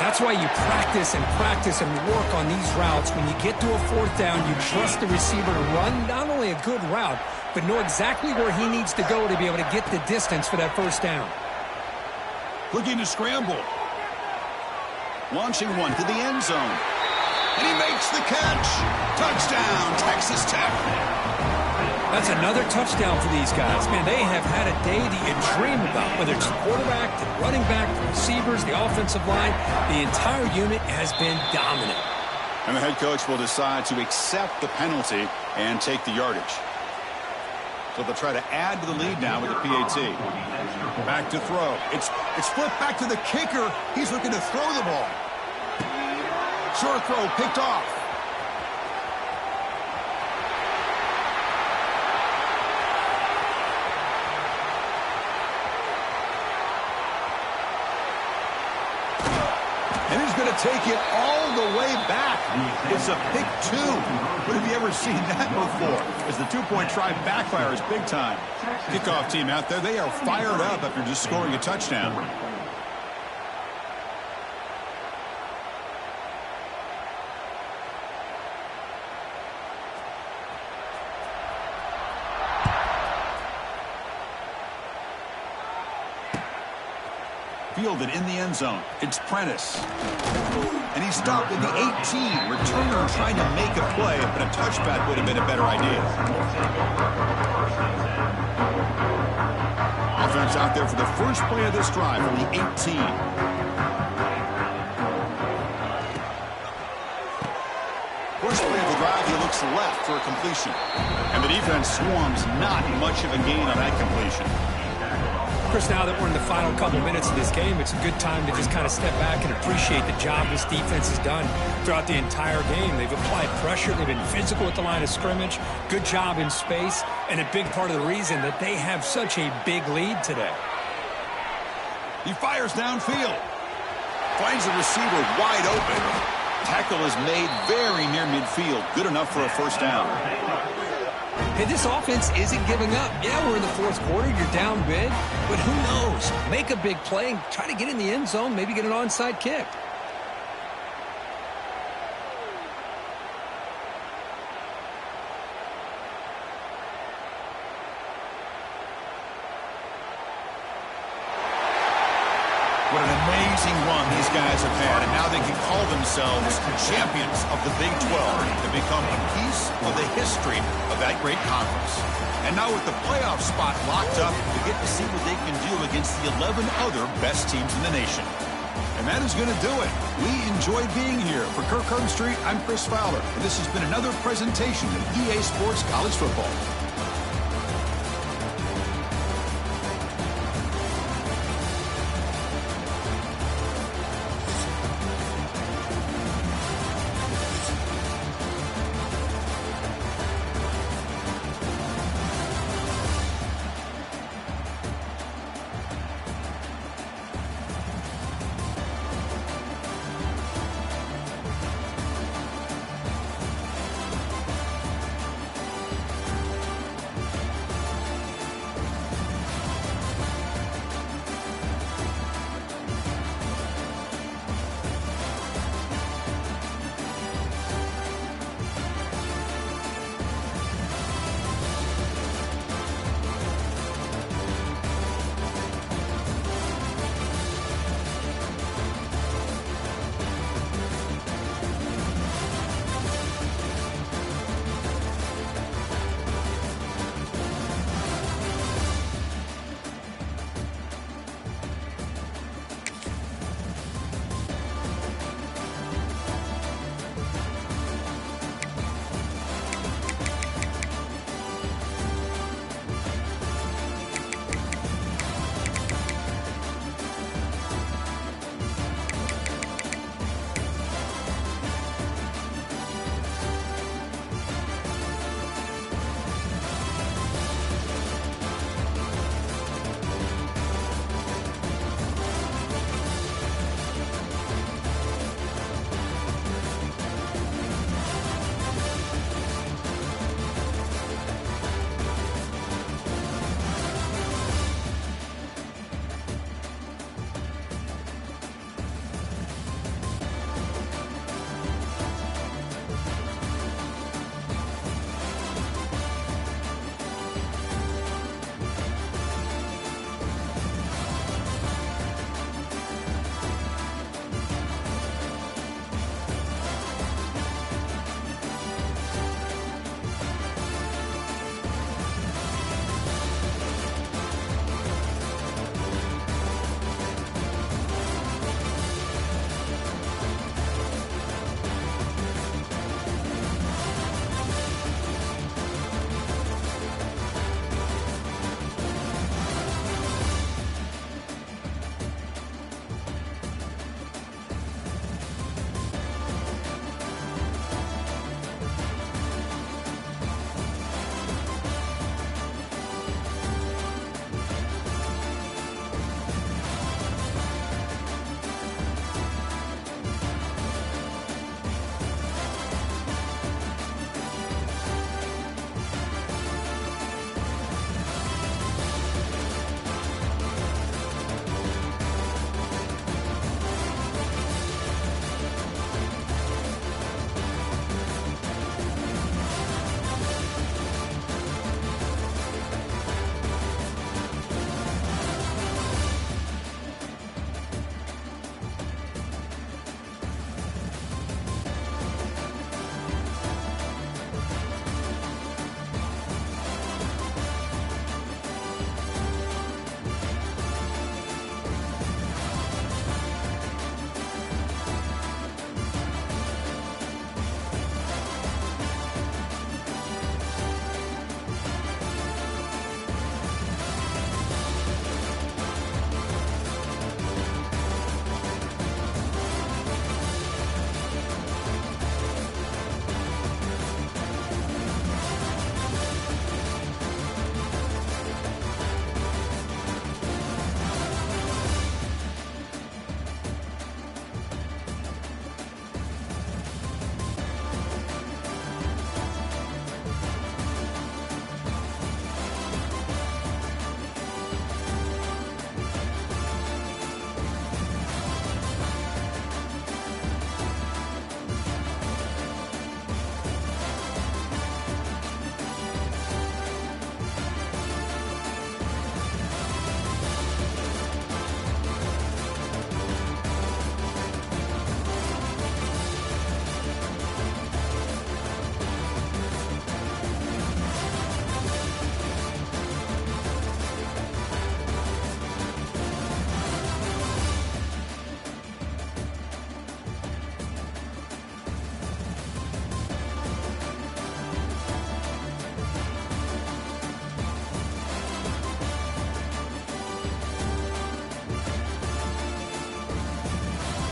That's why you practice and work on these routes. When you get to a fourth down, you trust the receiver to run not only a good route, but know exactly where he needs to go to be able to get the distance for that first down. Looking to scramble. Launching one to the end zone. And he makes the catch. Touchdown, Texas Tech. That's another touchdown for these guys. Man, they have had a day that you dream about, whether it's the quarterback, the running back, the receivers, the offensive line. The entire unit has been dominant. And the head coach will decide to accept the penalty and take the yardage. So they'll try to add to the lead now with the PAT. Back to throw. It's flipped back to the kicker. He's looking to throw the ball. Short throw picked off. And he's going to take it all the way back. It's a pick two. When have you ever seen that before? As the two-point try backfires big time. Kickoff team out there, they are fired up after just scoring a touchdown. Fielded in the end zone. It's Prentice. And he's stopped at the 18. Returner trying to make a play, but a touchback would have been a better idea. Offense out there for the first play of this drive from the 18. First play of the drive, he looks left for a completion. And the defense swarms not much of a gain on that completion. Chris, now that we're in the final couple minutes of this game, it's a good time to just kind of step back and appreciate the job this defense has done throughout the entire game. They've applied pressure. They've been physical at the line of scrimmage. Good job in space, and a big part of the reason that they have such a big lead today. He fires downfield. Finds the receiver wide open. Tackle is made very near midfield. Good enough for a first down. Hey, this offense isn't giving up. Yeah, we're in the fourth quarter. You're down big. But who knows? Make a big play and try to get in the end zone, maybe get an onside kick. What an amazing run these guys have had, and now they can call themselves champions of the Big 12 to become a piece of the history of that great conference. And now with the playoff spot locked up, we get to see what they can do against the 11 other best teams in the nation. And that is going to do it. We enjoyed being here. For Kirk Street, I'm Chris Fowler, and this has been another presentation of EA Sports College Football.